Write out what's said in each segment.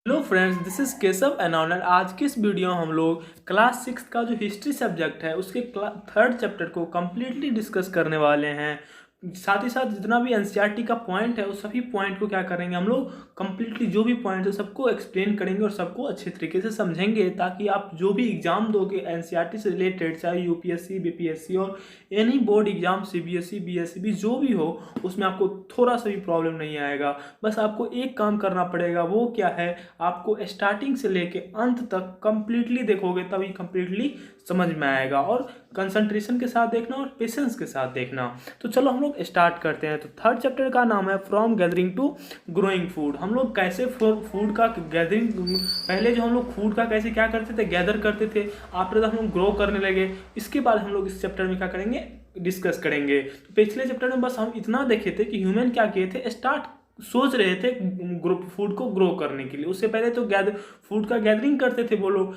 Hello friends, this is Keshav announcer. आज की इस वीडियो में हम लोग क्लास 6 का जो हिस्ट्री सब्जेक्ट है उसके थर्ड चैप्टर को कम्प्लीटली डिस्कस करने वाले हैं। साथ ही साथ जितना भी एनसीईआरटी का पॉइंट है उस सभी पॉइंट को क्या करेंगे हम लोग कम्प्लीटली, जो भी पॉइंट है सबको एक्सप्लेन करेंगे और सबको अच्छे तरीके से समझेंगे, ताकि आप जो भी एग्जाम दोगे एनसीईआरटी से रिलेटेड, चाहे यूपीएससी, बीपीएससी और any board exam, CBSE, BSEB जो भी हो, उसमें आपको थोड़ा सा भी प्रॉब्लम नहीं आएगा। बस आपको एक काम करना पड़ेगा, वो क्या है, आपको स्टार्टिंग से लेके अंत तक कंप्लीटली देखोगे तभी कंप्लीटली समझ में आएगा, और कंसंट्रेशन के साथ देखना और पेशेंस के साथ देखना। तो चलो हम लोग स्टार्ट करते हैं। तो थर्ड चैप्टर का नाम है from gathering to growing food. हम लोग कैसे फूड का गैदरिंग, पहले जो हम लोग फूड का कैसे क्या करते थे, गैदर करते थे, आफ्टर दैट हम लोग ग्रो करने लगे। इसके बाद हम लोग इस चैप्टर में क्या करेंगे, डिस्कस करेंगे। तो पिछले चैप्टर में बस हम इतना देखे थे कि ह्यूमन क्या किए थे, सोच रहे थे ग्रुप फूड को ग्रो करने के लिए। उससे पहले तो फूड का गैदरिंग करते थे वो लोग,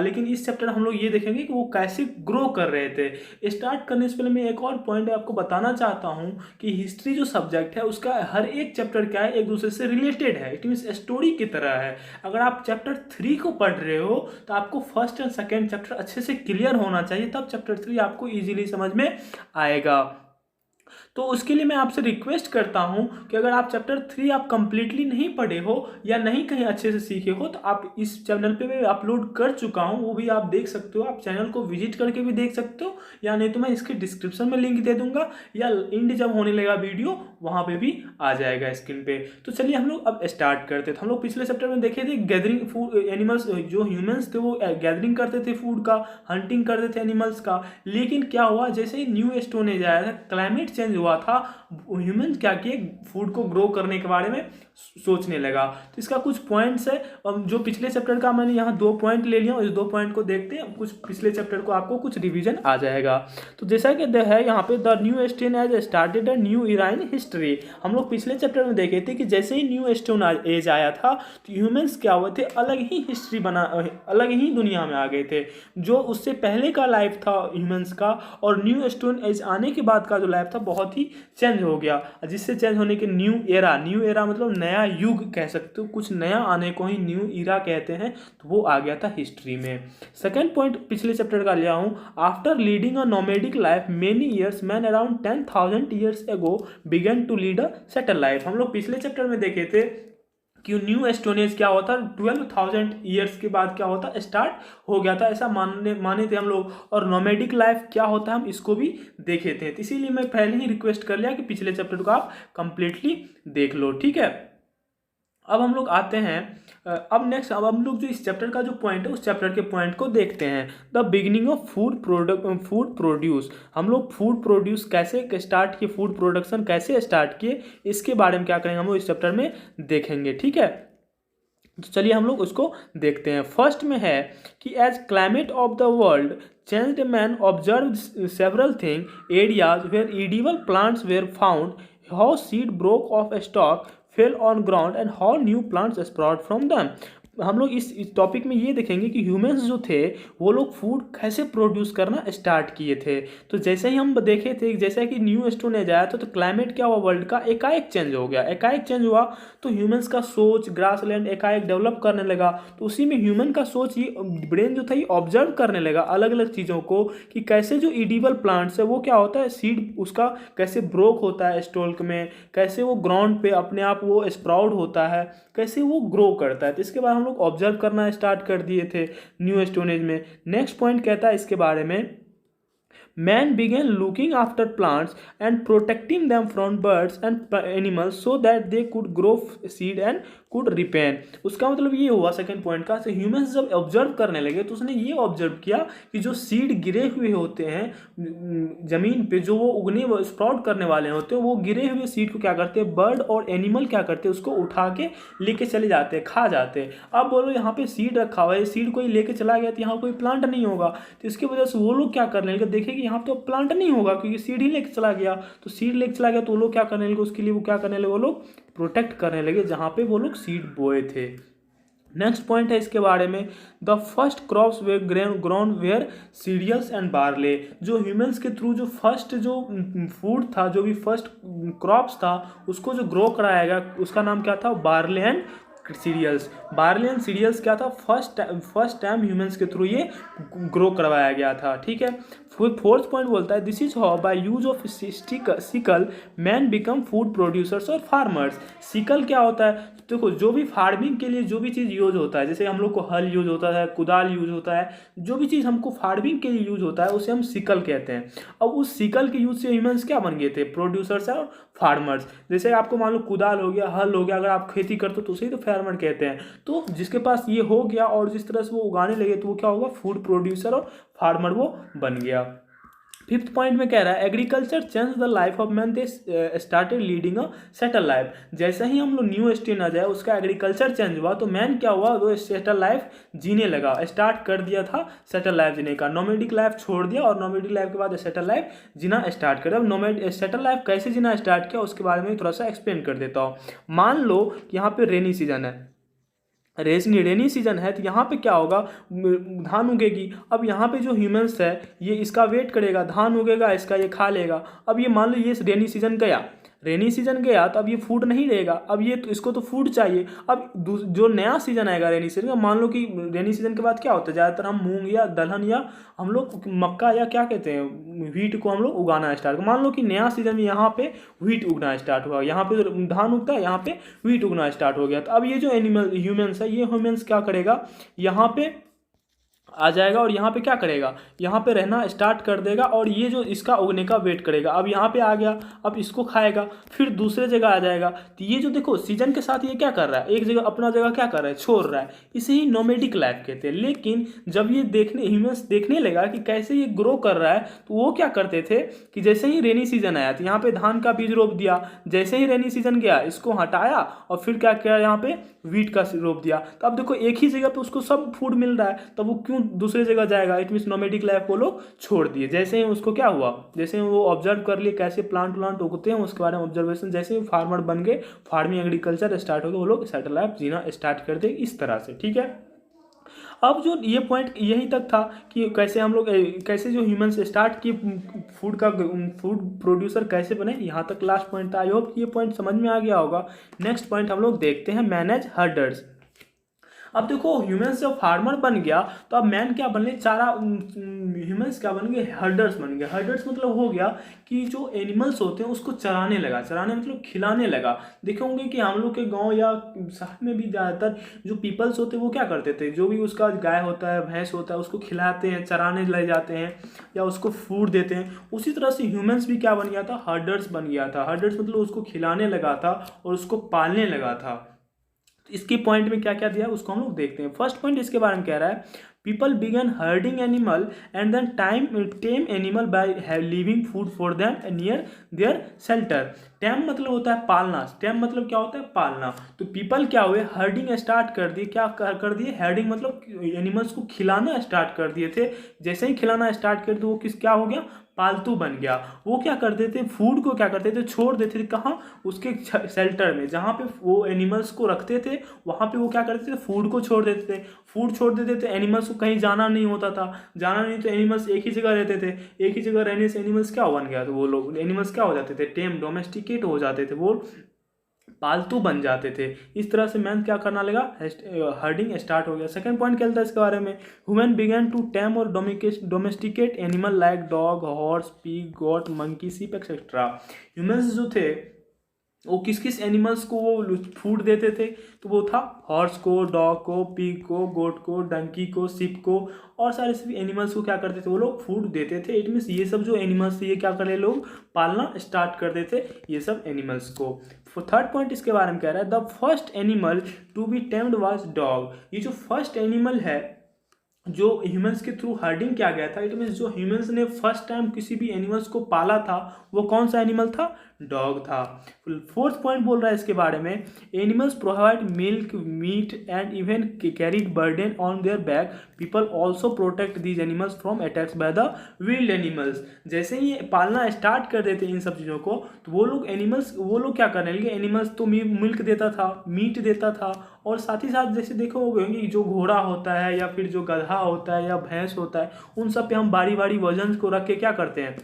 लेकिन इस चैप्टर हम लोग ये देखेंगे कि वो कैसे ग्रो कर रहे थे। स्टार्ट करने से पहले मैं एक और पॉइंट आपको बताना चाहता हूँ कि हिस्ट्री जो सब्जेक्ट है उसका हर एक चैप्टर क्या है, एक दूसरे से रिलेटेड है। इट मीन्स स्टोरी की तरह है। अगर आप चैप्टर 3 को पढ़ रहे हो तो आपको फर्स्ट एंड सेकेंड चैप्टर अच्छे से क्लियर होना चाहिए, तब चैप्टर 3 आपको ईजिली समझ में आएगा। तो उसके लिए मैं आपसे रिक्वेस्ट करता हूं कि अगर आप चैप्टर 3 आप कंप्लीटली नहीं पढ़े हो या नहीं कहीं अच्छे से सीखे हो, तो आप इस चैनल पे मैं अपलोड कर चुका हूं, वो भी आप देख सकते हो। आप चैनल को विजिट करके भी देख सकते हो, या नहीं तो मैं इसके डिस्क्रिप्शन में लिंक दे दूंगा, या एंड जब होने लगा वीडियो वहां पे भी आ जाएगा स्क्रीन पे। तो चलिए हम लोग अब स्टार्ट करते थे। हम लोग पिछले चैप्टर में देखे थे गैदरिंग फूड, एनिमल्स जो ह्यूमंस थे वो गैदरिंग करते थे फूड का, हंटिंग करते थे एनिमल्स का। लेकिन क्या हुआ, जैसे ही न्यू स्टोन एज आया था, क्लाइमेट चेंज हुआ था, ह्यूमन क्या किए, फूड को ग्रो करने के बारे में सोचने लगा। तो इसका कुछ पॉइंट्स है, जो पिछले चैप्टर का मैंने यहाँ 2 पॉइंट ले लिया, इस 2 पॉइंट को देखते हैं, कुछ पिछले चैप्टर को आपको कुछ रिवीजन आ जाएगा। तो जैसा कि है यहाँ पे, the new stone age started a new era in history. हम लोग पिछले चैप्टर में देखे थे कि जैसे ही न्यू स्टोन एज आया था तो ह्यूमंस क्या हुए थे, अलग ही हिस्ट्री बना, अलग ही दुनिया में आ गए थे। जो उससे पहले का लाइफ था ह्यूमंस का और न्यू स्टोन एज आने के बाद का जो लाइफ था बहुत ही चेंज हो गया, जिससे चेंज होने के न्यू एरा मतलब नया युग कह सकते हो, कुछ नया आने को ही न्यू इरा कहते हैं। तो वो आ गया था हिस्ट्री में। सेकंड पॉइंट पिछले चैप्टर का लिया हूं, after leading a nomadic life many years man around 10,000 years ago began to lead a settle life. हम लोग पिछले चैप्टर में देखे थे कि न्यू स्टोनेज क्या होता, 12,000 ईयर्स के बाद क्या होता, स्टार्ट हो गया था, ऐसा माने थे हम लोग। और नोमैडिक लाइफ क्या होता है हम इसको भी देखे थे। तो इसीलिए मैं पहले ही रिक्वेस्ट कर लिया कि पिछले चैप्टर को आप कंप्लीटली देख लो, ठीक है। अब हम लोग आते हैं, अब नेक्स्ट, अब हम लोग जो इस चैप्टर का जो पॉइंट है उस चैप्टर के पॉइंट को देखते हैं। The beginning of food produce. हम लोग फूड प्रोड्यूस कैसे स्टार्ट किए, फूड प्रोडक्शन कैसे स्टार्ट किए, इसके बारे में क्या करेंगे हम लोग इस चैप्टर में देखेंगे, ठीक है। तो चलिए हम लोग उसको देखते हैं। फर्स्ट में है कि as climate of the world changed, man observe several thing areas where edible plants were found, how seed broke off stalk fell on ground and how new plants sprout from them. हम लोग इस topic में ये देखेंगे कि humans जो थे वो लोग फूड कैसे प्रोड्यूस करना स्टार्ट किए थे। तो जैसे ही हम देखे थे, जैसे कि न्यू स्टोन एज आया था तो क्लाइमेट क्या हुआ वर्ल्ड का, एकाएक चेंज हो गया। एकाएक चेंज हुआ तो ह्यूमंस का सोच, ग्रासलैंड एकाएक डेवलप करने लगा। तो उसी में ह्यूमन का सोच, ये ब्रेन जो था ये ऑब्जर्व करने लगा अलग अलग चीज़ों को, कि कैसे जो एडिबल प्लांट्स है वो क्या होता है, सीड उसका कैसे ब्रोक होता है स्टोल्क में, कैसे वो ग्राउंड पे अपने आप वो स्प्राउड होता है, कैसे वो ग्रो करता है। तो इसके बाद हम लोग ऑब्जर्व करना स्टार्ट कर दिए थे न्यू स्टोनेज में। नेक्स्ट पॉइंट कहता है इसके बारे में, man began looking after plants and protecting them from birds and animals so that they could grow seed and could repair। उसका मतलब ये हुआ सेकंड पॉइंट का, ह्यूमंस जब ऑब्जर्व करने लगे तो उसने ये ऑब्जर्व किया कि जो सीड गिरे हुए होते हैं जमीन पे, जो वो उगने स्प्राउट करने वाले होते हैं, वो गिरे हुए सीड को क्या करते हैं, बर्ड और एनिमल क्या करते हैं, उसको उठा के लेके चले जाते हैं, खा जाते हैं। अब बोलो यहाँ पे सीड रखा हुआ है, सीड कोई लेके चला गया तो यहाँ कोई प्लांट नहीं होगा। तो इसकी वजह से वो लोग क्या करने लगे, देखे कि यहाँ तो प्लांट नहीं होगा क्योंकि सीड ही लेके चला गया। तो सीड लेके चला गया तो वो लोग क्या करने लगे, उसके लिए वो क्या करने लगे, वो लोग प्रोटेक्ट करने लगे जहाँ पे वो लोग सीड बोए थे। नेक्स्ट पॉइंट है इसके बारे में, the first crops they grown were cereals and barley. जो ह्यूमंस के थ्रू जो फर्स्ट जो फूड था, जो भी फर्स्ट क्रॉप्स था उसको जो ग्रो कराया गया उसका नाम क्या था, barley and cereals. Barley and cereals क्या था, फर्स्ट टाइम ह्यूमंस के थ्रू ये ग्रो करवाया गया था, ठीक है। फोर्थ पॉइंट बोलता है this is how by use of sickle man become food producers और फार्मर्स। सिकल क्या होता है, देखो जो भी फार्मिंग के लिए जो भी चीज़ यूज होता है, जैसे हम लोग को हल यूज होता है, कुदाल यूज होता है, जो भी चीज़ हमको फार्मिंग के लिए यूज होता है उसे हम सिकल कहते हैं। अब उस सिकल के यूज से ह्यूमंस क्या बन गए थे, प्रोड्यूसर्स और फार्मर्स। जैसे आपको मान लो कुदाल हो गया, हल हो गया, अगर आप खेती करते हो तो उसे ही तो फार्मर कहते हैं। तो जिसके पास ये हो गया और जिस तरह से वो उगाने लगे तो वो क्या होगा, फूड प्रोड्यूसर और फार्मर वो बन गया। फिफ्थ पॉइंट में कह रहा है agriculture change the life of man, they started leading a settle life. जैसे ही हम लोग न्यू स्टेन आ जाए उसका एग्रीकल्चर चेंज हुआ तो मैन क्या हुआ, वो सेटल लाइफ जीने लगा, स्टार्ट कर दिया था सेटल लाइफ जीने का। नोमैडिक लाइफ छोड़ दिया और नोमैडिक लाइफ के बाद सेटल लाइफ जीना स्टार्ट कर दिया। अब सेटल लाइफ कैसे जीना स्टार्ट किया उसके बारे में थोड़ा सा एक्सप्लेन कर देता हूँ। मान लो कि यहाँ पे रेनी सीजन है, रेनी सीजन है, तो यहाँ पे क्या होगा, धान उगेगी। अब यहाँ पे जो ह्यूमंस है ये इसका वेट करेगा, धान उगेगा इसका, ये खा लेगा। अब ये मान लो ये रेनी सीजन गया तो अब ये फूड नहीं रहेगा, अब ये तो इसको तो फूड चाहिए। अब जो नया सीजन आएगा रेनी सीजन का, मान लो कि रेनी सीजन के बाद क्या होता है, ज़्यादातर हम मूंग या दलहन या हम लोग मक्का या क्या कहते हैं व्हीट को हम लोग उगाना स्टार्ट। मान लो कि नया सीजन में यहाँ पे व्हीट उगना स्टार्ट हुआ, यहाँ पे धान उगता है, यहाँ पे व्हीट उगना स्टार्ट हो गया। तो अब ये जो ह्यूमंस है, ये ह्यूमंस क्या करेगा, यहाँ पे आ जाएगा और यहाँ पे क्या करेगा, यहाँ पे रहना स्टार्ट कर देगा और ये जो इसका उगने का वेट करेगा। अब यहाँ पे आ गया, अब इसको खाएगा, फिर दूसरे जगह आ जाएगा। तो ये जो देखो सीजन के साथ ये क्या कर रहा है, एक जगह अपना जगह क्या कर रहा है, छोड़ रहा है। इसे ही नोमैडिक लाइफ कहते हैं। लेकिन जब ये ह्यूमंस देखने लगा कि कैसे ये ग्रो कर रहा है, तो वो क्या करते थे कि जैसे ही रेनी सीजन आया तो यहाँ पे धान का बीज रोप दिया, जैसे ही रेनी सीजन गया इसको हटाया और फिर क्या किया, यहाँ पे व्हीट का रोप दिया। तो अब देखो एक ही जगह पे उसको सब फूड मिल रहा है, तब वो क्यों दूसरे जगह जाएगा। इट मीन्स नोमैडिक लाइफ को लोग छोड़ दिए। जैसे ही उसको क्या हुआ, जैसे ही वो ऑब्जर्व कर लिए कैसे प्लांट उगते हैं उसके बारे में ऑब्जर्वेशन, जैसे ही फार्मर बन गए, फार्मिंग एग्रीकल्चर स्टार्ट हो गया, वो लोग सेटल लाइफ जीना स्टार्ट कर दे इस तरह से, ठीक है। अब जो ये पॉइंट यही तक था कि कैसे हम लोग कैसे जो ह्यूमंस स्टार्ट किए फूड प्रोड्यूसर कैसे बने, यहाँ तक लास्ट पॉइंट था। आई होप ये पॉइंट समझ में आ गया होगा। नेक्स्ट पॉइंट हम लोग देखते हैं मैनेज हर्डर्स। अब देखो ह्यूमंस जब फार्मर बन गया तो अब मैन क्या बन गए, ह्यूमंस क्या बन गए, हर्डर्स बन गए। हर्डर्स मतलब हो गया कि जो एनिमल्स होते हैं उसको चराने लगा, चराने मतलब खिलाने लगा। देखे होंगे कि हम लोग के गांव या शहर में भी ज़्यादातर जो पीपल्स होते हैं वो क्या करते थे, जो भी उसका गाय होता है भैंस होता है उसको खिलाते हैं, चराने ले जाते हैं या उसको फूड देते हैं। उसी तरह से ह्यूमंस भी क्या बन गया था, हर्डर्स बन गया था। हर्डर्स मतलब उसको खिलाने लगा था और उसको पालने लगा था। इसकी पॉइंट में क्या क्या दिया उसको हम लोग देखते हैं। फर्स्ट पॉइंट इसके बारे में कह रहा है people began herding animal and then tame animal by leaving food for them near their shelter. Tame मतलब होता है पालना, टेम मतलब क्या होता है, पालना। तो पीपल क्या हुए, हर्डिंग स्टार्ट कर दिए। क्या कर दिए, हर्डिंग मतलब एनिमल्स को खिलाना स्टार्ट कर दिए थे। जैसे ही खिलाना स्टार्ट कर दिए वो क्या हो गया, पालतू बन गया। वो क्या करते थे, फूड को क्या करते थे, छोड़ देते थे कहाँ, उसके शेल्टर में जहाँ पे वो एनिमल्स को रखते थे वहाँ पे वो क्या करते थे, फूड को छोड़ देते थे। फूड छोड़ देते थे, एनिमल्स को कहीं जाना नहीं होता था, जाना नहीं तो एनिमल्स एक ही जगह रहते थे। एक ही जगह रहने से एनिमल्स क्या बन गया, तो वो लोग एनिमल्स क्या हो जाते थे, टेम डोमेस्टिकेट हो जाते थे, वो पालतू बन जाते थे। इस तरह से मैन क्या करना लगा, हर्डिंग स्टार्ट हो गया। सेकंड पॉइंट क्या था इसके बारे में, ह्यूमन बिगन टू टेम और domesticate animal like dog, horse, pig, goat, monkey, sheep etcetera. Humans जो थे वो किस किस एनिमल्स को वो फूड देते थे, तो वो था हॉर्स को, डॉग को, पिग को, गोट को, डंकी को, शिप को और सारे सभी एनिमल्स को क्या करते थे वो लोग फूड देते थे। इट मीन्स ये सब जो एनिमल्स थे ये क्या कर रहे लोग, पालना स्टार्ट कर देते ये सब एनिमल्स को। थर्ड पॉइंट इसके बारे में कह रहा है the first animal to be tamed was dog. ये जो फर्स्ट एनिमल है जो ह्यूमंस के थ्रू हर्डिंग किया गया था, इट मीन्स जो ह्यूमंस ने फर्स्ट टाइम किसी भी एनिमल्स को पाला था वो कौन सा एनिमल था, डॉग था। फोर्थ पॉइंट बोल रहा है इसके बारे में animals provide milk, meat and even carried burden on their back. People also protect these animals from attacks by the wild animals. जैसे ही पालना स्टार्ट कर देते इन सब चीज़ों को तो वो लोग क्या करने लगे, एनिमल्स तो मिल्क देता था, मीट देता था और साथ ही साथ जैसे देखो होंगे कि जो घोड़ा होता है या फिर जो गधा होता है या भैंस होता है उन सब पे हम बारी बारी वजन को रख के क्या करते हैं,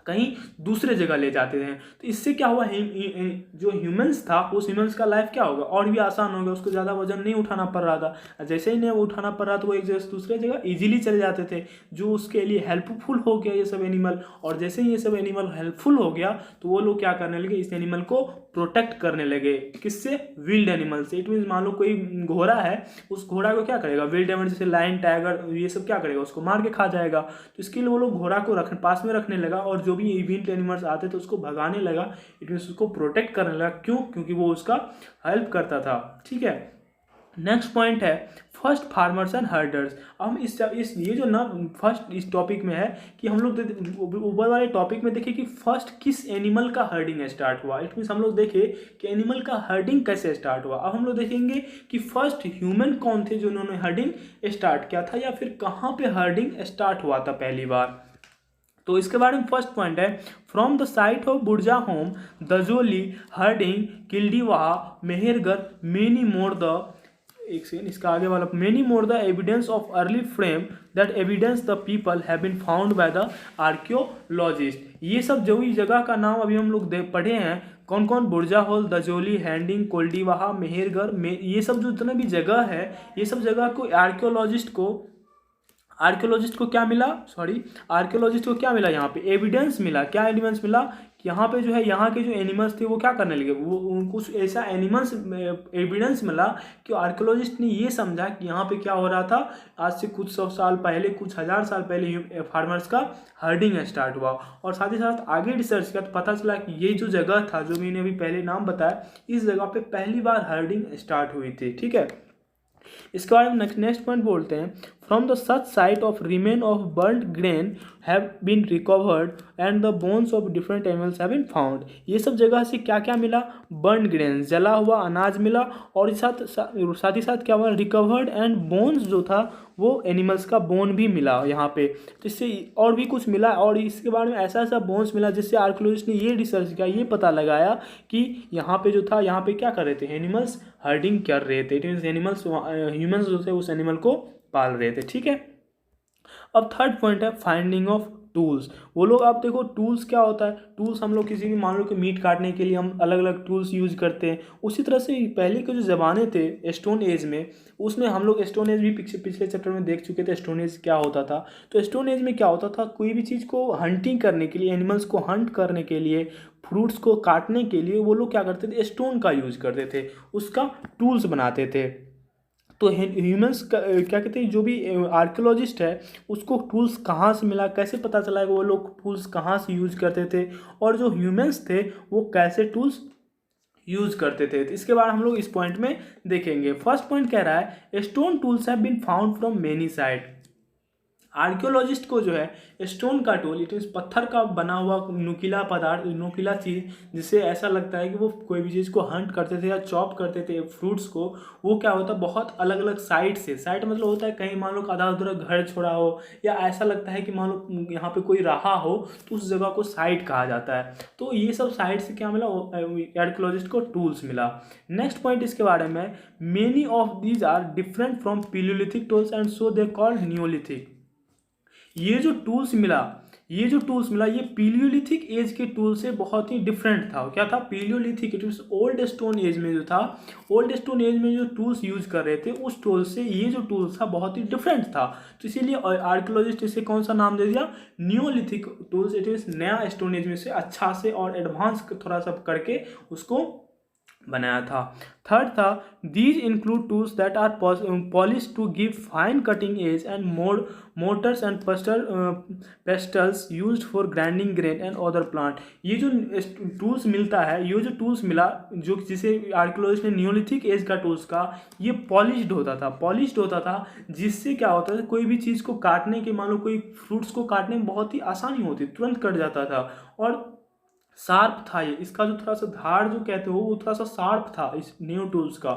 कहीं दूसरे जगह ले जाते हैं। तो इससे क्या हुआ, जो ह्यूमंस था उस ह्यूमंस का लाइफ क्या होगा, और भी आसान हो गया, उसको ज़्यादा वजन नहीं उठाना पड़ रहा था। जैसे ही नहीं उठाना पड़ रहा तो वो एक जगह से दूसरे जगह इजीली चले जाते थे, जो उसके लिए हेल्पफुल हो गया ये सब एनिमल। और जैसे ही ये सब एनिमल हेल्पफुल हो गया तो वो लोग क्या करने लगे, इस एनिमल को प्रोटेक्ट करने लगे। किससे? विल्ड एनिमल से। इट मीन्स मान लो कोई घोड़ा है, उस घोड़ा को क्या करेगा, विल्ड एनिमल जैसे लायन, टाइगर, ये सब क्या करेगा, उसको मार के खा जाएगा। तो इसके लिए वो लोग घोड़ा को पास में रखने लगा, और जो भी इवेंट एनिमल्स आते थे उसको भगाने लगा। इट मीन्स उसको प्रोटेक्ट करने लगा। क्यों? क्योंकि वो उसका हेल्प करता था। ठीक है, नेक्स्ट पॉइंट है फर्स्ट फार्मर्स एंड हर्डर्स। हम इस ये जो ना फर्स्ट इस टॉपिक में है कि हम लोग ऊपर वाले टॉपिक में देखें कि फर्स्ट किस एनिमल का हर्डिंग स्टार्ट हुआ। इट मीन्स हम लोग देखें कि एनिमल का हर्डिंग कैसे स्टार्ट हुआ। अब हम लोग देखेंगे कि फर्स्ट ह्यूमन कौन थे जो उन्होंने हर्डिंग स्टार्ट किया था, या फिर कहाँ पे हर्डिंग स्टार्ट हुआ था पहली बार। तो इसके बारे में फर्स्ट पॉइंट है, from the site of Burzahom, Daojali, Hading, Koldihwa, Mehrgarh, many more the, एक सेकेंड, इसका आगे वाला, many more the evidence of early frame that evidence the people have been found by the archaeologist. ये सब जो ही जगह का नाम अभी हम लोग पढ़े हैं, कौन कौन, बुर्जा होल, दजोली, हैंडिंग, कोल्डीवाहा, मेहरगर, ये सब जो जितने भी जगह है, ये सब जगह को आर्कियोलॉजिस्ट को क्या मिला, आर्कियोलॉजिस्ट को क्या मिला, यहाँ पे एविडेंस मिला। क्या एविडेंस मिला कि यहाँ पे जो है, यहाँ के जो एनिमल्स थे वो क्या करने लगे, वो उनको कुछ ऐसा एनिमल्स एविडेंस मिला कि आर्कियोलॉजिस्ट ने ये समझा कि यहाँ पे क्या हो रहा था, आज से कुछ 100 साल पहले, कुछ 1000 साल पहले फार्मर्स का हर्डिंग स्टार्ट हुआ। और साथ ही साथ आगे रिसर्च किया तो पता चला कि ये जो जगह था, जो मैंने अभी पहले नाम बताया, इस जगह पे पहली बार हर्डिंग स्टार्ट हुई थी। ठीक है, इसके बारे में नेक्स्ट पॉइंट बोलते हैं, from the such site of remain of burned grain have been recovered and the bones of different animals have been found. ये सब जगह से क्या क्या मिला, बर्न्ड ग्रेन, जला हुआ अनाज मिला, और साथ ही साथ क्या हुआ, रिकवर्ड एंड बोन्स जो था वो एनिमल्स का बोन भी मिला यहाँ पे। तो इससे और भी कुछ मिला, और इसके बारे में ऐसा ऐसा बोन्स मिला जिससे आर्कियोलॉजिस्ट ने ये रिसर्च किया, ये पता लगाया कि यहाँ पे जो था, यहाँ पे क्या कर रहे थे, एनिमल्स हर्डिंग कर रहे थे। इट मीन्स एनिमल्स, ह्यूमंस जो थे उस एनिमल को पाल रहे थे। ठीक है, अब थर्ड पॉइंट है फाइंडिंग ऑफ टूल्स। वो लोग, आप देखो टूल्स क्या होता है, टूल्स हम लोग किसी भी, मान लो कि मीट काटने के लिए हम अलग अलग टूल्स यूज करते हैं। उसी तरह से पहले के जो ज़माने थे स्टोन एज में, उसमें हम लोग स्टोन एज भी पिछले चैप्टर में देख चुके थे, स्टोन एज क्या होता था। तो स्टोन एज में क्या होता था, कोई भी चीज़ को हंटिंग करने के लिए, एनिमल्स को हंट करने के लिए, फ्रूट्स को काटने के लिए वो लोग क्या करते थे, स्टोन का यूज करते थे, उसका टूल्स बनाते थे। तो ह्यूमंस क्या कहते हैं, जो भी आर्कियोलॉजिस्ट है उसको टूल्स कहाँ से मिला, कैसे पता चला कि वो लोग टूल्स कहाँ से यूज करते थे, और जो ह्यूमंस थे वो कैसे टूल्स यूज करते थे। तो इसके बाद हम लोग इस पॉइंट में देखेंगे। फर्स्ट पॉइंट कह रहा है, stone tools have been found from many side. Archaeologist को जो है स्टोन का टूल, इट मीन्स पत्थर का बना हुआ नुकीला पदार्थ, नुकीला चीज़, जिससे ऐसा लगता है कि वो कोई भी चीज़ को हंट करते थे या चॉप करते थे फ्रूट्स को, वो क्या होता है, बहुत अलग अलग साइड से, साइड मतलब होता है कहीं मान लो आधा अधूरा घर छोड़ा हो, या ऐसा लगता है कि मान लो यहाँ पे कोई रहा हो, तो उस जगह को साइट कहा जाता है। तो ये सब साइड से क्या मिला, आर्कियोलॉजिस्ट को टूल्स मिला। नेक्स्ट पॉइंट इसके बारे में, many of these are different from paleolithic tools and so they called neolithic. ये जो टूल्स मिला, ये पीलियोलिथिक एज के टूल से बहुत ही डिफरेंट था। क्या था, paleolithic, it means old stone age में जो था, ओल्ड स्टोन एज में जो टूल्स यूज कर रहे थे, उस टूल से ये जो टूल्स था बहुत ही डिफरेंट था। तो इसीलिए आर्कियोलॉजिस्ट इसे कौन सा नाम दे दिया, न्यूलिथिक टूल्स। इट मीन्स नया स्टोन एज में से अच्छा से और एडवांस थोड़ा सा करके उसको बनाया था। थर्ड था, these include tools that are polish to give fine cutting edge and mortars and pestles used for grinding grain and other plant. ये जो टूल्स मिलता है, ये जो टूल्स मिला, जो जिसे आर्कियोलॉजिस्ट ने न्यूलिथिक एज का टूल्स का, ये पॉलिश्ड होता था, जिससे क्या होता था, कोई भी चीज़ को काटने के, मान लो कोई फ्रूट्स को काटने में बहुत ही आसानी होती, तुरंत कट जाता था, और शार्प था ये, इसका जो थोड़ा सा धार जो कहते हो वो थोड़ा सा शार्प था इस न्यू टूल्स का।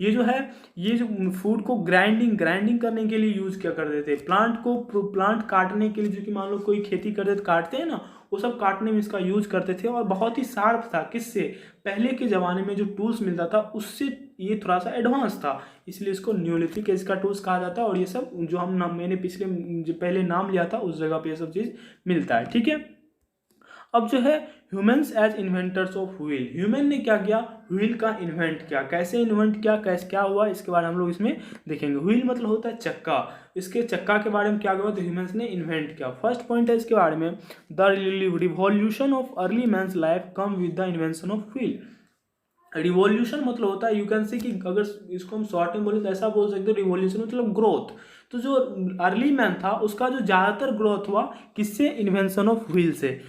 ये जो है, ये जो फूड को ग्राइंडिंग करने के लिए यूज़ किया करते थे, प्लांट काटने के लिए, जो कि मान लो कोई खेती करते तो काटते हैं ना, वो सब काटने में इसका यूज़ करते थे, और बहुत ही शार्प था। किससे, पहले के ज़माने में जो टूल्स मिलता था उससे ये थोड़ा सा एडवांस था, इसलिए इसको न्यूलिथिक एज का टूल्स कहा जाता है। और ये सब जो मैंने पहले नाम लिया था, उस जगह पर ये सब चीज़ मिलता है। ठीक है, अब जो है humans as inventors of wheel, human ने क्या किया, व्हील का इन्वेंट किया। कैसे इन्वेंट किया, कैसे क्या हुआ, इसके बारे में हम लोग इसमें देखेंगे। व्हील मतलब होता है चक्का, इसके चक्का के बारे में क्या हुआ तो ह्यूमंस ने इन्वेंट किया। फर्स्ट पॉइंट है इसके बारे में, the revolution of early men's life come with the invention of wheel. Revolution मतलब होता है, यू कैन से कि अगर इसको हम शॉर्ट में बोले तो ऐसा बोल सकते हो, रिवॉल्यूशन मतलब ग्रोथ। तो जो अर्ली मैन था उसका जो ज़्यादातर ग्रोथ हुआ किससे, इन्वेंशन ऑफ व्हील से।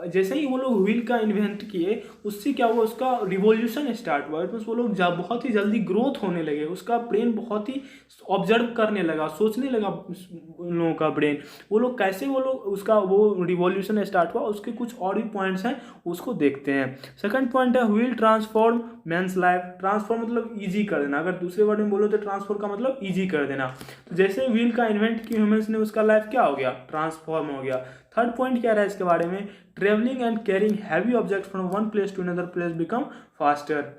जैसे ही वो लोग व्हील का इन्वेंट किए उससे क्या हुआ, उसका रिवॉल्यूशन स्टार्ट हुआ। तो वो लोग बहुत ही जल्दी ग्रोथ होने लगे, उसका ब्रेन बहुत ही ऑब्जर्व करने लगा, सोचने लगा उन लोगों का ब्रेन। वो लोग कैसे, वो लोग उसका वो रिवॉल्यूशन स्टार्ट हुआ, उसके कुछ और भी पॉइंट्स हैं उसको देखते हैं। सेकंड पॉइंट है wheel transform men's life. Transform मतलब ईजी कर देना, अगर दूसरे वर्ड में बोलो तो ट्रांसफॉर्म का मतलब ईजी कर देना। तो जैसे व्हील का इन्वेंट की ह्यूमंस ने, उसका लाइफ क्या हो गया, ट्रांसफॉर्म हो गया। थर्ड पॉइंट क्या रहा है इसके बारे में, travelling and carrying heavy object from one place to another place become faster.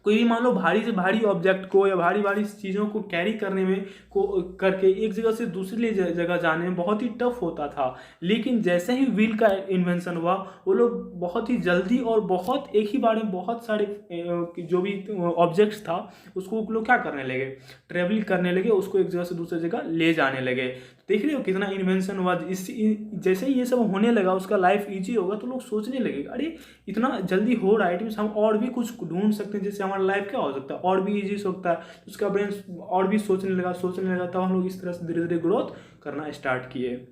कोई भी मान लो भारी से भारी ऑब्जेक्ट को या भारी भारी चीज़ों को कैरी करने में को करके एक जगह से दूसरी जगह जाने में बहुत ही टफ होता था। लेकिन जैसे ही व्हील का इन्वेंशन हुआ वो लोग बहुत ही जल्दी और बहुत एक ही बार में बहुत सारे जो भी ऑब्जेक्ट्स था उसको लोग क्या करने लगे, ट्रेवल करने लगे, उसको एक जगह से दूसरी जगह ले जाने लगे। देख रहे हो कितना इन्वेंशन हुआ। जैसे ही ये सब होने लगा उसका लाइफ इजी होगा तो लोग सोचने लगे अरे इतना जल्दी हो रहा है, हम और भी कुछ ढूंढ सकते हैं जिससे हमारा लाइफ क्या हो सकता है और भी इजी हो सकता है। उसका ब्रेन और भी सोचने लगा तब हम लोग इस तरह से धीरे धीरे ग्रोथ करना स्टार्ट किए।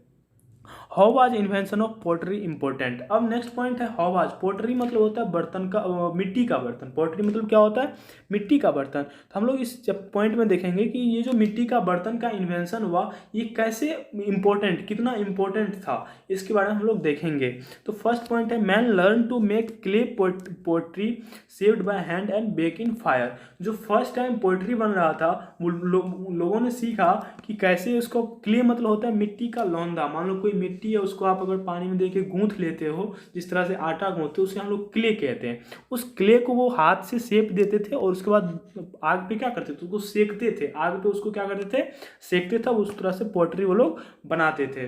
How was invention of pottery important. अब नेक्स्ट पॉइंट है हाउ वाज। पोटरी मतलब होता है बर्तन का, मिट्टी का बर्तन। पोटरी मतलब क्या होता है, मिट्टी का बर्तन। तो हम लोग इस पॉइंट में देखेंगे कि ये जो मिट्टी का बर्तन का इन्वेंशन हुआ ये कैसे इंपॉर्टेंट, कितना इंपॉर्टेंट था, इसके बारे में हम लोग देखेंगे। तो फर्स्ट पॉइंट है man learn to make clay pottery shaped by hand and bake in fire. जो फर्स्ट टाइम पोट्री बन रहा था वो लोगों ने सीखा कि कैसे उसको, क्ले मतलब होता है मिट्टी का लौंदा। मान लो कोई मिट्टी है उसको आप अगर पानी में देके गूंथ लेते हो, जिस तरह से आटा गूंथते हो उसे हम लोग क्ले कहते हैं। उस क्ले को वो हाथ से शेप देते थे और उसके बाद आग पे क्या करते थे, उसको सेकते थे, आग पे उसको क्या करते थे, सेकते थे। उस तरह से पोट्री वो लोग बनाते थे।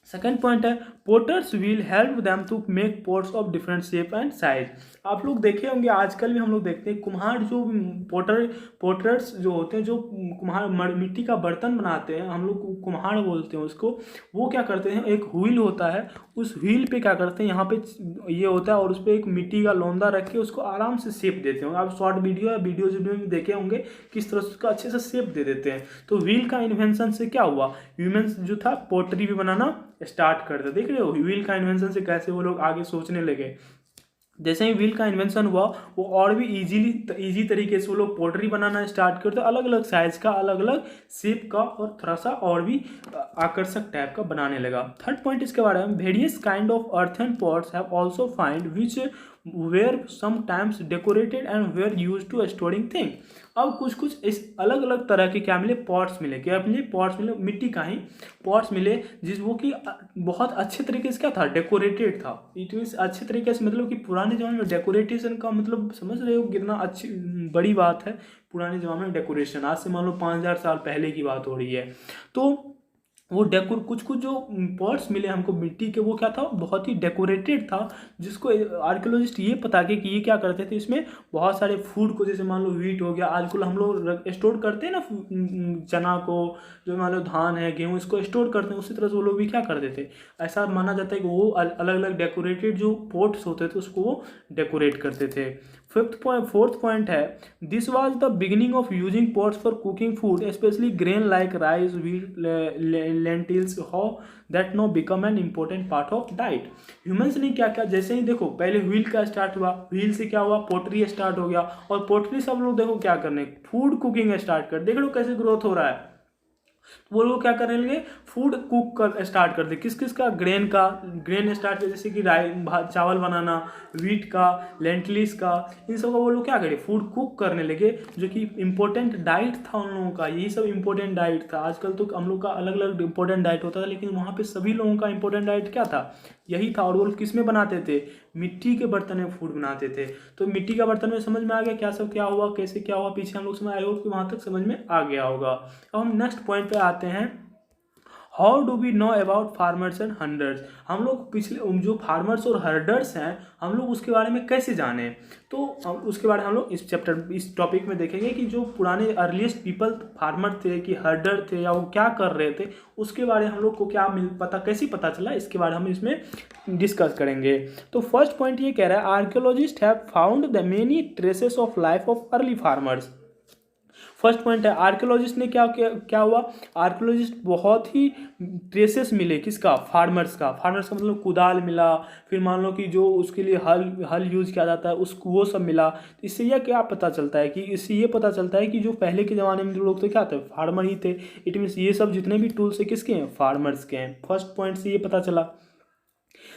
सेकेंड पॉइंट है potter's wheel help them to make pots of different shape and size. आप लोग देखे होंगे आजकल भी हम लोग देखते हैं कुम्हार जो पोटर्स जो होते हैं, जो कुम्हार मिट्टी का बर्तन बनाते हैं, हम लोग कुम्हार बोलते हैं उसको। वो क्या करते हैं, एक व्हील होता है, उस व्हील पे क्या करते हैं, यहाँ पे ये होता है और उस पर एक मिट्टी का लौंदा रख के उसको आराम से शेप देते हैं। आप शॉर्ट वीडियो या वीडियो में देखे होंगे किस तरह से उसका अच्छे से शेप दे देते हैं। तो व्हील का इन्वेंशन से क्या हुआ, ह्यूमंस जो था पोटरी भी बनाना स्टार्ट कर दिया। देख रहे हो व्हील का इन्वेंशन से कैसे वो लोग आगे सोचने लगे। जैसे ही व्हील का इन्वेंशन हुआ वो और भी इजी तरीके से वो लोग पोटरी बनाना स्टार्ट करते, अलग अलग साइज का, अलग अलग शेप का और थोड़ा सा और भी आकर्षक टाइप का बनाने लगा। थर्ड पॉइंट इसके बारे में, various kind of earthen pots have also find which were sometimes decorated and were use to storing thing. अब कुछ इस अलग अलग तरह के क्या मिले, पॉट्स मिले। क्या मिले, पॉट्स मिले, मिट्टी का ही पॉट्स मिले जिस वो कि बहुत अच्छे तरीके से क्या था, डेकोरेटेड था। इट मीन्स अच्छे तरीके से मतलब कि पुराने ज़माने में डेकोरेटेशन का मतलब समझ रहे हो कितना अच्छी बड़ी बात है। पुराने ज़माने में डेकोरेशन, आज से मान लो 5000 साल पहले की बात हो रही है। तो वो कुछ जो पॉट्स मिले हमको मिट्टी के, वो क्या था, बहुत ही डेकोरेटेड था। जिसको आर्कियोलॉजिस्ट ये पता के कि ये क्या करते थे, इसमें बहुत सारे फूड को, जैसे मान लो व्हीट हो गया, आजकल हम लोग स्टोर करते हैं ना चना को, जो मान लो धान है, गेहूँ, इसको स्टोर करते हैं, उसी तरह से वो लोग भी क्या करते थे। ऐसा माना जाता है कि वो अलग अलग डेकोरेटेड जो पॉट्स होते थे उसको वो डेकोरेट करते थे। फोर्थ पॉइंट है this was the beginning of using pots for cooking food specially grain like rice, wheat, lentils, how that know become an important part of diet. Humans ने क्या क्या, जैसे ही देखो पहले व्हील का स्टार्ट हुआ, व्हील से क्या हुआ, पोट्री स्टार्ट हो गया, और पोट्री सब लोग देखो क्या करने, फूड कुकिंग स्टार्ट कर। देख लो कैसे ग्रोथ हो रहा है। वो लोग क्या करने लगे, फूड कुक कर स्टार्ट कर दे। किस किस का, ग्रेन स्टार्ट कर, जैसे कि चावल बनाना, व्हीट का, लेंटिल्स का, इन सब का वो लोग क्या करे, फूड कुक करने लगे, जो कि इंपॉर्टेंट डाइट था उन लोगों का। यही सब इंपॉर्टेंट डाइट था। आजकल तो हम लोग का अलग अलग इंपॉर्टेंट डाइट होता था, लेकिन वहाँ पे सभी लोगों का इंपॉर्टेंट डाइट क्या था, यही था। और वो लोग किस में बनाते थे, मिट्टी के बर्तन में फूड बनाते थे। तो मिट्टी का बर्तन में समझ में आ गया क्या सब क्या हुआ, कैसे क्या हुआ, पीछे हम लोग समझ, आई होप कि वहाँ तक समझ में आ गया होगा। अब हम नेक्स्ट पॉइंट पे आते हैं, how do we know about farmers and herders, हम लोग पिछले जो फार्मर्स और हर्डर्स हैं हम लोग उसके बारे में कैसे जाने, तो उसके बारे में हम लोग इस टॉपिक में देखेंगे कि जो पुराने अर्लीस्ट पीपल फार्मर थे कि हर्डर थे या वो क्या कर रहे थे, उसके बारे में हम लोग को क्या कैसे पता चला, इसके बारे में हम इसमें डिस्कस करेंगे। तो फर्स्ट पॉइंट ये कह रहा है archaeologist have found the many traces of life of early farmers. First point है आर्कियोलॉजिस्ट ने क्या हुआ, आर्कियोलॉजिस्ट बहुत ही ट्रेसेस मिले, किसका, फार्मर्स का मतलब कुदाल मिला, फिर मान लो कि जो उसके लिए हल यूज किया जाता है उसको वो सब मिला। तो इससे यह क्या पता चलता है कि इससे ये पता चलता है कि जो पहले के ज़माने में जो लोग थे क्या थे, फार्मर ही थे। इट मीन्स ये सब जितने भी टूल्स है किसके हैं, फार्मर्स के हैं। फर्स्ट पॉइंट से ये पता चला।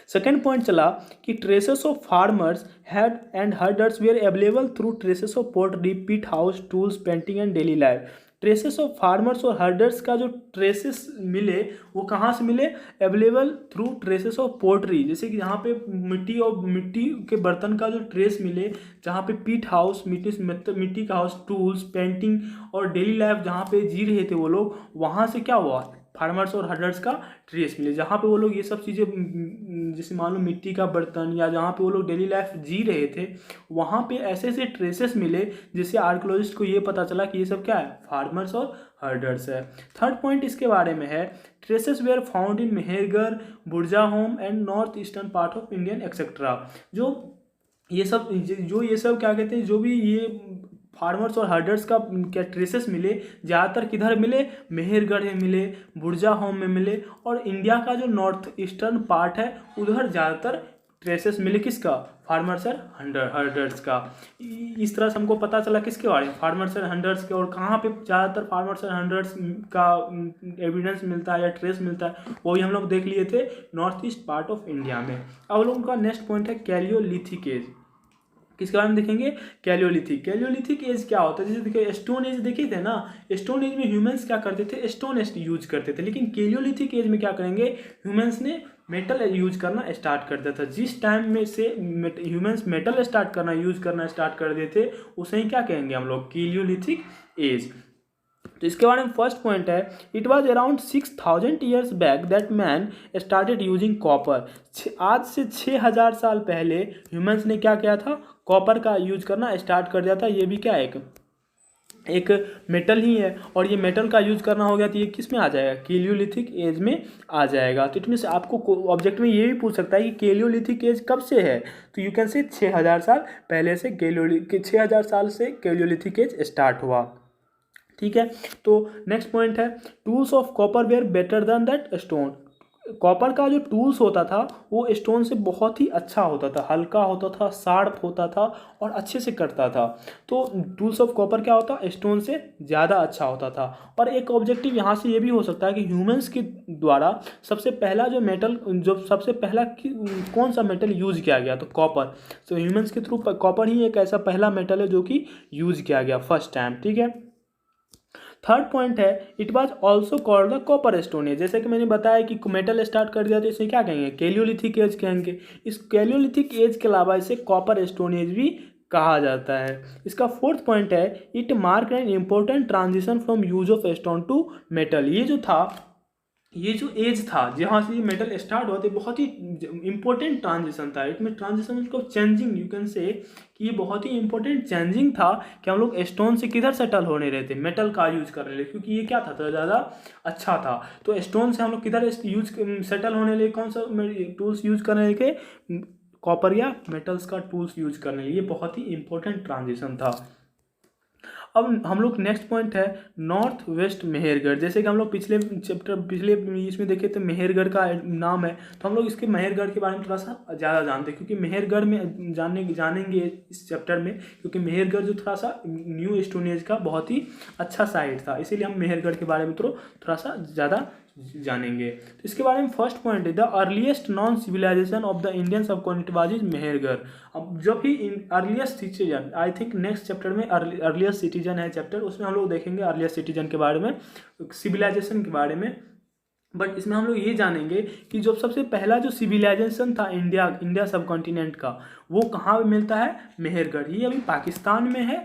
सेकेंड पॉइंट चला कि traces of farmers had and herders were available through traces of pottery, pit house, tools, painting and daily life. Traces of farmers और हर्डर्स का जो ट्रेसेस मिले वो कहाँ से मिले, available through traces of pottery, जैसे कि यहाँ पे मिट्टी के बर्तन का जो ट्रेस मिले, जहाँ पे पीट हाउस मिट्टी का हाउस, टूल्स, पेंटिंग और डेली लाइफ जहाँ पे जी रहे थे वो लोग, वहाँ से क्या हुआ, फार्मर्स और हर्डर्स का ट्रेस मिले, जहाँ पे वो लोग ये सब चीज़ें जैसे मान लो मिट्टी का बर्तन या जहाँ पे वो लोग डेली लाइफ जी रहे थे वहाँ पे ऐसे ऐसे ट्रेसेस मिले जिससे आर्कियोलॉजिस्ट को ये पता चला कि ये सब क्या है, फार्मर्स और हर्डर्स है। थर्ड पॉइंट इसके बारे में है traces were found in Mehrgarh, Burzahom and north eastern part of Indian etcetera. जो ये सब क्या कहते हैं, जो भी ये फार्मर्स और हर्डर्स का क्या ट्रेसेस मिले, ज़्यादातर किधर मिले, मेहरगढ़ में मिले, बुरजाहोम में मिले, और इंडिया का जो नॉर्थ ईस्टर्न पार्ट है उधर ज़्यादातर ट्रेसेस मिले, किसका, फार्मर्स और हर्डर्स का। इस तरह से हमको पता चला किसके बारे में, फार्मर्स और हर्डर्स के। और कहाँ पे ज़्यादातर फार्मर्स और हर्डर्स का एविडेंस मिलता है या ट्रेस मिलता है वो भी हम लोग देख लिए थे north east part of India में। अब लोगों का नेक्स्ट पॉइंट है कैलियोलिथिक एज। किसके बारे में देखेंगे, कैलियोलिथिक एज क्या होता है। जैसे देखिए स्टोन एज देखे थे ना, स्टोन एज में ह्यूमंस क्या करते थे, स्टोन यूज करते थे, लेकिन कैलियोलिथिक एज में क्या करेंगे, ह्यूमंस ने मेटल यूज करना स्टार्ट कर दिया था। जिस टाइम में से ह्यूमंस मेटल यूज करना स्टार्ट कर दिए थे उसे ही क्या कहेंगे हम लोग, कैलियोलिथिक एज। तो इसके बारे में फर्स्ट पॉइंट है it was around 6000 years back that man started using copper. आज से 6000 साल पहले ह्यूमंस ने क्या किया था, कॉपर का यूज करना स्टार्ट कर दिया था। ये भी क्या है, एक मेटल ही है, और ये मेटल का यूज करना हो गया तो ये किस में आ जाएगा, कैलियोलिथिक एज में आ जाएगा। तो इसमें से आपको ऑब्जेक्ट में ये भी पूछ सकता है कि कैलियोलिथिक एज कब से है, तो यू कैन से 6000 साल पहले से 6000 साल से कैलियोलिथिक एज स्टार्ट हुआ। ठीक है, तो नेक्स्ट पॉइंट है tools of copper were better than that stone. Copper का जो टूल्स होता था वो स्टोन से बहुत ही अच्छा होता था, हल्का होता था, शार्प होता था और अच्छे से कटता था। तो टूल्स ऑफ कॉपर क्या होता, स्टोन से ज़्यादा अच्छा होता था। और एक ऑब्जेक्टिव यहाँ से ये भी हो सकता है कि ह्यूमंस के द्वारा सबसे पहला कौन सा मेटल यूज किया गया, तो कॉपर। तो ह्यूमंस के थ्रू कॉपर ही एक ऐसा पहला मेटल है जो कि यूज किया गया फर्स्ट टाइम। ठीक है, थर्ड पॉइंट है it was also called the copper stone age. जैसे कि मैंने बताया कि मेटल स्टार्ट कर दिया तो इसे क्या कहेंगे, कैलियोलिथिक एज कहेंगे। इस कैलियोलिथिक एज के अलावा इसे कॉपर स्टोन एज भी कहा जाता है। इसका फोर्थ पॉइंट है it mark an important transition from use of stone to metal. ये जो एज था जहाँ से ये मेटल स्टार्ट हुआ था बहुत ही इंपॉर्टेंट ट्रांजिशन था। इसमें ट्रांजिशन मतलब चेंजिंग, यू कैन से कि ये बहुत ही इंपॉर्टेंट चेंजिंग था कि हम लोग स्टोन से किधर सेटल होने रहे थे, मेटल का यूज करने लगे, क्योंकि ये क्या था तो ज़्यादा अच्छा था। तो स्टोन से हम लोग किधर यूज सेटल होने लगे, कौन सा टूल्स यूज करने लगे, कॉपर या मेटल्स का टूल्स यूज करने लगे। ये बहुत ही इंपॉर्टेंट ट्रांजिशन था। अब हम लोग नेक्स्ट पॉइंट है नॉर्थ वेस्ट मेहरगढ़। जैसे कि हम लोग पिछले इसमें देखे तो मेहरगढ़ का नाम है, तो हम लोग इसके मेहरगढ़ के बारे में थोड़ा सा ज़्यादा जानते हैं, क्योंकि मेहरगढ़ में जानेंगे इस चैप्टर में, क्योंकि मेहरगढ़ जो थोड़ा सा न्यू स्टोन एज का बहुत ही अच्छा साइट था, इसीलिए हम मेहरगढ़ के बारे में थोड़ा सा ज़्यादा जानेंगे। तो इसके बारे में फर्स्ट पॉइंट है the earliest known civilization of the Indian subcontinent was is Mehrgarh. अब जो भी earliest citizen, I think next chapter में अर्लीस्ट सिटीजन है चैप्टर, उसमें हम लोग देखेंगे अर्लीस्ट सिटीजन के बारे में, सिविलाइजेशन के बारे में। बट इसमें हम लोग ये जानेंगे कि जो सबसे पहला जो सिविलाइजेशन था इंडिया सबकॉन्टिनेंट का, वो कहाँ मिलता है, मेहरगढ़। ये अभी पाकिस्तान में है,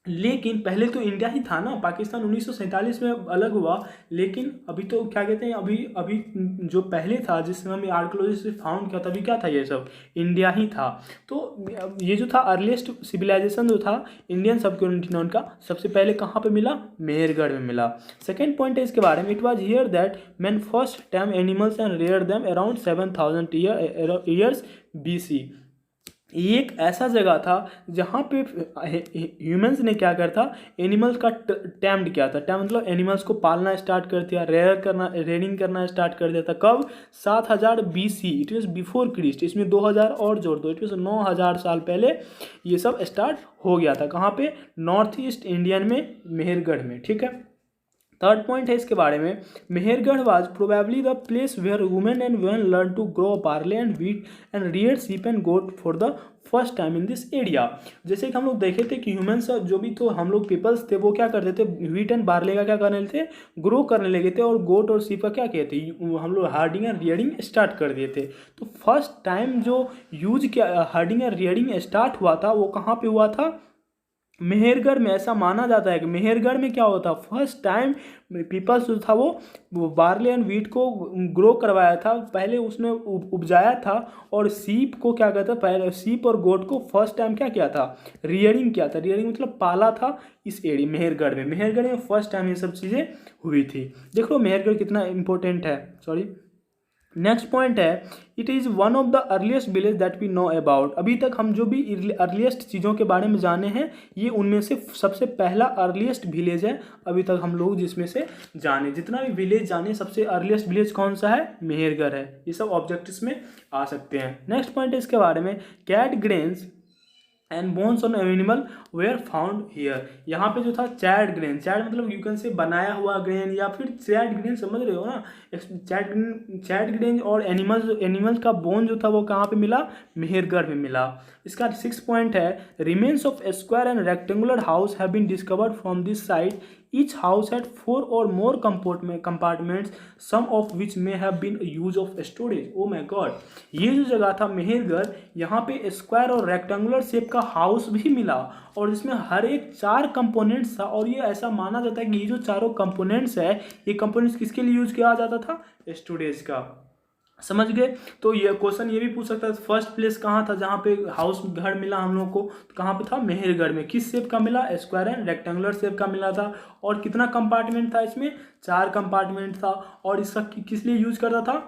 लेकिन पहले तो इंडिया ही था ना, पाकिस्तान 1947 में अलग हुआ, लेकिन अभी तो क्या कहते हैं, अभी अभी जो पहले था जिस समय में आर्कियोलॉजिस्ट ने फाउंड किया, तभी क्या था, ये सब इंडिया ही था। तो ये जो था अर्लीस्ट सिविलाइजेशन जो था इंडियन सबकॉन्टिनेंट का, सबसे पहले कहाँ पे मिला, मेहरगढ़ में मिला। सेकेंड पॉइंट है इसके बारे में, it was here that man first time animals and rear them around 7000 years BC। ये एक ऐसा जगह था जहाँ पे ह्यूमंस ने क्या करता, एनिमल्स का टैम्ड किया था। टैम मतलब एनिमल्स को पालना स्टार्ट कर दिया, रेयरिंग करना स्टार्ट कर दिया था। कब, 7000 BC, it was before Christ. इसमें 2000 और जोड़ दो, इट वॉज 9000 साल पहले ये सब स्टार्ट हो गया था। कहाँ पे, नॉर्थ ईस्ट इंडियन में, मेहरगढ़ में। ठीक है, थर्ड पॉइंट है इसके बारे में, Mehrgarh was probably the place where women and men learn to grow barley and wheat and rear sheep and goat for the first time in this area. जैसे कि हम लोग देखे थे कि ह्यूमंस जो भी तो हम लोग पीपल्स थे वो क्या करते थे, व्हीट एंड बार्ले का क्या करने लगे थे, ग्रो करने लगे थे, और गोट और शीप का क्या कहते थे हम लोग, हार्डिंग एंड रियरिंग स्टार्ट कर दिए थे। तो फर्स्ट टाइम जो यूज किया, हार्डिंग एंड रियरिंग स्टार्ट हुआ था, वो कहाँ पे हुआ था, मेहरगढ़ में। ऐसा माना जाता है कि मेहरगढ़ में क्या होता, फर्स्ट टाइम पीपल्स जो था वो बार्ले एंड व्हीट को ग्रो करवाया था, पहले उसने उपजाया था, और सीप को क्या कहता, पहले सीप और गोट को फर्स्ट टाइम क्या किया था, रियरिंग किया था। रियरिंग मतलब पाला था इस एरिया मेहरगढ़ में। मेहरगढ़ में फर्स्ट टाइम ये सब चीज़ें हुई थी। देखो मेहरगढ़ कितना इंपॉर्टेंट है। सॉरी, नेक्स्ट पॉइंट है, it is one of the earliest village that we know about. अभी तक हम जो भी अर्लीस्ट चीज़ों के बारे में जाने हैं, ये उनमें से सबसे पहला अर्लीस्ट विलेज है अभी तक हम लोग जिसमें से जाने। जितना भी विलेज जाने, सबसे अर्लीस्ट विलेज कौन सा है, मेहरगढ़ है। ये सब ऑब्जेक्टिव्स में आ सकते हैं। नेक्स्ट पॉइंट है इसके बारे में, cat grains and bones on animal were found here. यहाँ पे जो था चैड ग्रेन, चैड मतलब यू कैन से बनाया हुआ ग्रेन, या फिर चैड ग्रेन, समझ रहे हो ना, चैड ग्रेन। और एनिमल्स का बोन जो था वो कहाँ पे मिला, मेहरगढ़ में मिला। इसका 6 पॉइंट है, remains of square and rectangular house have been discovered from this site. Each house had 4 or more compartments, some of which may have been used of storage. Oh my God! ये जो जगह था मेहरगढ़, यहाँ पे square और rectangular shape का house भी मिला, और इसमें हर एक 4 कंपोनेंट्स था। और ये ऐसा माना जाता है कि ये जो चारों कंपोनेंट्स है, ये कंपोनेंट्स किसके लिए यूज किया जाता था, स्टोरेज का। समझ गए। तो ये क्वेश्चन ये भी पूछ सकता है, फर्स्ट प्लेस कहाँ था जहाँ पे हाउस घर मिला हम लोग को, तो कहाँ पे था, मेहरगढ़ में। किस शेप का मिला, स्क्वायर एंड रेक्टेंगुलर शेप का मिला था। और कितना कंपार्टमेंट था इसमें, 4 कंपार्टमेंट था। और इसका किस लिए यूज करता था,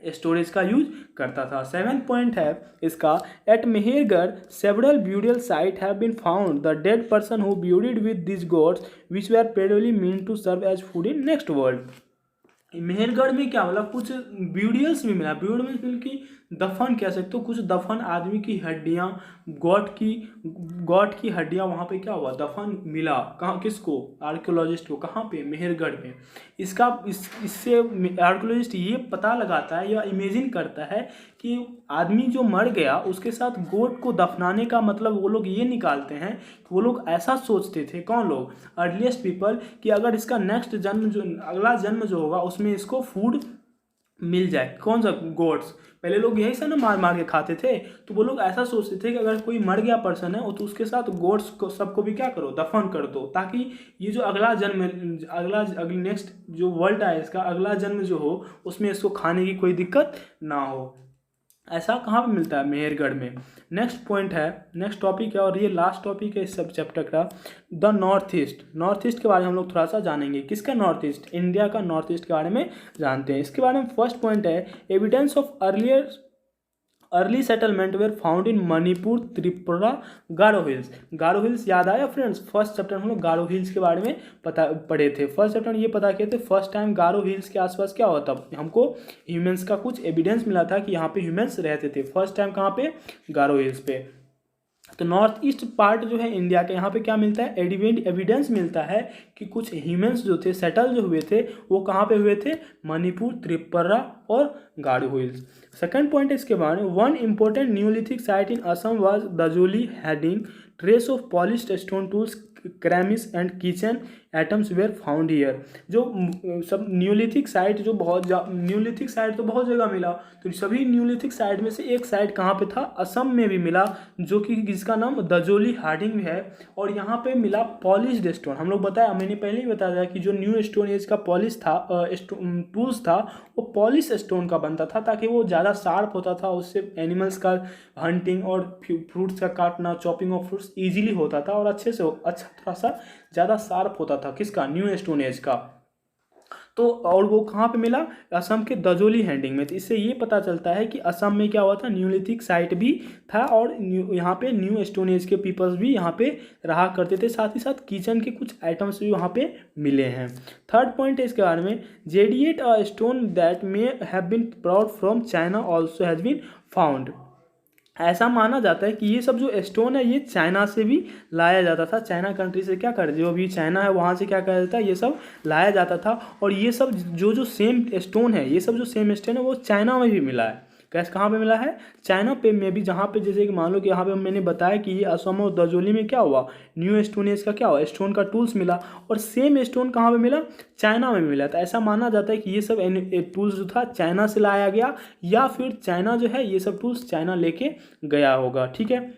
स्टोरेज का यूज करता था। 7th पॉइंट है इसका, at Mehrgarh several burial site have been found, the dead person who buried with this goods which were probably mean to serve as food in next world. Mehrgarh में क्या मतलब, कुछ ब्यूरियल्स भी मिला। ब्यूरियल मतलब कि दफन कह सकते हो, कुछ दफन आदमी की हड्डियाँ, गॉड की हड्डियाँ वहाँ पे क्या हुआ, दफन मिला। कहाँ, किसको, आर्कियोलॉजिस्ट को। कहाँ पे, मेहरगढ़ में। इससे आर्कियोलॉजिस्ट ये पता लगाता है या इमेजिन करता है कि आदमी जो मर गया उसके साथ गोट को दफनाने का मतलब वो लोग ये निकालते हैं कि वो लोग ऐसा सोचते थे, कौन लोग, अर्लीस्ट पीपल, कि अगर इसका नेक्स्ट जन्म जो, अगला जन्म जो होगा उसमें इसको फूड मिल जाए। कौन सा, गोट्स। पहले लोग यही से ना मार मार के खाते थे, तो वो लोग ऐसा सोचते थे कि अगर कोई मर गया पर्सन है तो उसके साथ गोट्स को सबको भी क्या करो, दफन कर दो, ताकि ये जो अगला जन्म, अगली नेक्स्ट जो वर्ल्ड है इसका अगला जन्म जो हो उसमें इसको खाने की कोई दिक्कत ना हो। ऐसा कहाँ पे मिलता है, मेहरगढ़ में। नेक्स्ट पॉइंट है, नेक्स्ट टॉपिक है, और ये लास्ट टॉपिक है इस सब चैप्टर का, the north east. North east के बारे में हम लोग थोड़ा सा जानेंगे। किसका नॉर्थ ईस्ट, इंडिया का नॉर्थ ईस्ट के बारे में जानते हैं। इसके बारे में फर्स्ट पॉइंट है, evidence of early settlement were found in Manipur, Tripura, Garo hills. Garo hills याद आया फ्रेंड्स, फर्स्ट चैप्टर हम लोग गारो हिल्स के बारे में पढ़े थे। फर्स्ट चैप्टर में ये पता किए थे, फर्स्ट टाइम गारो हिल्स के आसपास क्या होता, हमको ह्यूमंस का कुछ एविडेंस मिला था कि यहाँ पे ह्यूमंस रहते थे। फर्स्ट टाइम कहाँ पे, गारो हिल्स पे। तो नॉर्थ ईस्ट पार्ट जो है इंडिया के, यहाँ पे क्या मिलता है, एविडेंस मिलता है कि कुछ ह्यूमंस जो थे, सेटल जो हुए थे, वो कहाँ पे हुए थे, मणिपुर, त्रिपुरा और गारो हिल्स। सेकंड पॉइंट इसके बाद, one important neolithic site in Assam was Daojali Hading trace of polished stone tools, ceramics and kitchen items were found here. जो सब न्यूलिथिक साइट जो न्यूलिथिक साइट तो बहुत जगह मिला, तो सभी न्यूलिथिक साइट में से एक साइट कहाँ पे था, असम में भी मिला, जो कि जिसका नाम दजोली हार्डिंग है। और यहाँ पे मिला पॉलिश्ड स्टोन। हम लोग बताया, मैंने पहले ही बताया कि जो न्यू स्टोन एज का पॉलिश था टूल्स था वो पॉलिश स्टोन का बनता था, ताकि वो ज़्यादा शार्प होता था, उससे एनिमल्स का हंटिंग और फ्रूट्स का काटना, चॉपिंग ऑफ फ्रूट्स इजीली होता था और अच्छे से अच्छा थोड़ा सा ज़्यादा शार्प होता था। किसका, न्यू स्टोन एज का। तो और वो कहाँ पे मिला, असम के दजोली हैंडिंग में। तो इससे ये पता चलता है कि असम में क्या हुआ था, न्यूलिथिक साइट भी था और यहाँ पे न्यू स्टोन एज के पीपल्स भी यहाँ पे रहा करते थे। साथ ही साथ किचन के कुछ आइटम्स भी वहाँ पे मिले हैं। थर्ड पॉइंट है इसके बारे में, jadeite a stone that may have been brought from China also has been found. ऐसा माना जाता है कि ये सब जो स्टोन है ये चाइना से भी लाया जाता था। चाइना कंट्री से क्या कर, जो अभी चाइना है वहाँ से क्या करा जाता है, ये सब लाया जाता था। और ये सब जो सेम स्टोन है, ये सब जो सेम स्टोन है वो चाइना में भी मिला है। कैसे, कहाँ पे मिला है, चाइना पे में भी। जहाँ पे जैसे कि मान लो कि यहाँ पे मैंने बताया कि ये असम और दजोली में क्या हुआ, न्यू स्टोन एज का क्या हुआ, स्टोन का टूल्स मिला। और सेम स्टोन कहाँ पे मिला, चाइना में मिला। तो ऐसा माना जाता है कि ये सब टूल्स जो था चाइना से लाया गया, या फिर चाइना जो है ये सब टूल्स चाइना लेके गया होगा। ठीक है।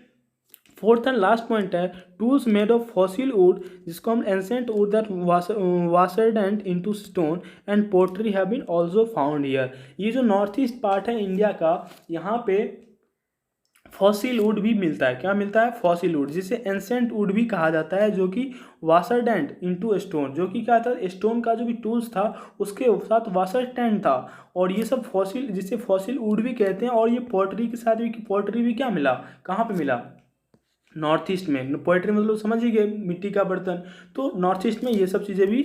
फोर्थ एंड लास्ट पॉइंट है, tools made of fossil wood, जिसको हम ancient wood that was hardened into stone and pottery have been also found here. ये जो नॉर्थ ईस्ट पार्ट है इंडिया का, यहाँ पे फॉसिल वुड भी मिलता है। क्या मिलता है, फॉसिल वुड, जिसे एंसेंट वुड भी कहा जाता है, जो कि वासरडेंट इनटू स्टोन, जो कि क्या था, स्टोन का जो भी टूल्स था उसके साथ वासरडेंट था। और ये सब फॉसिल, जिसे फॉसिल वुड भी कहते हैं। और ये पोट्री के साथ भी, पोट्री भी क्या मिला, कहाँ पे मिला, नॉर्थ ईस्ट में। पोएट्री मतलब समझ ही गए, मिट्टी का बर्तन। तो नॉर्थ ईस्ट में ये सब चीज़ें भी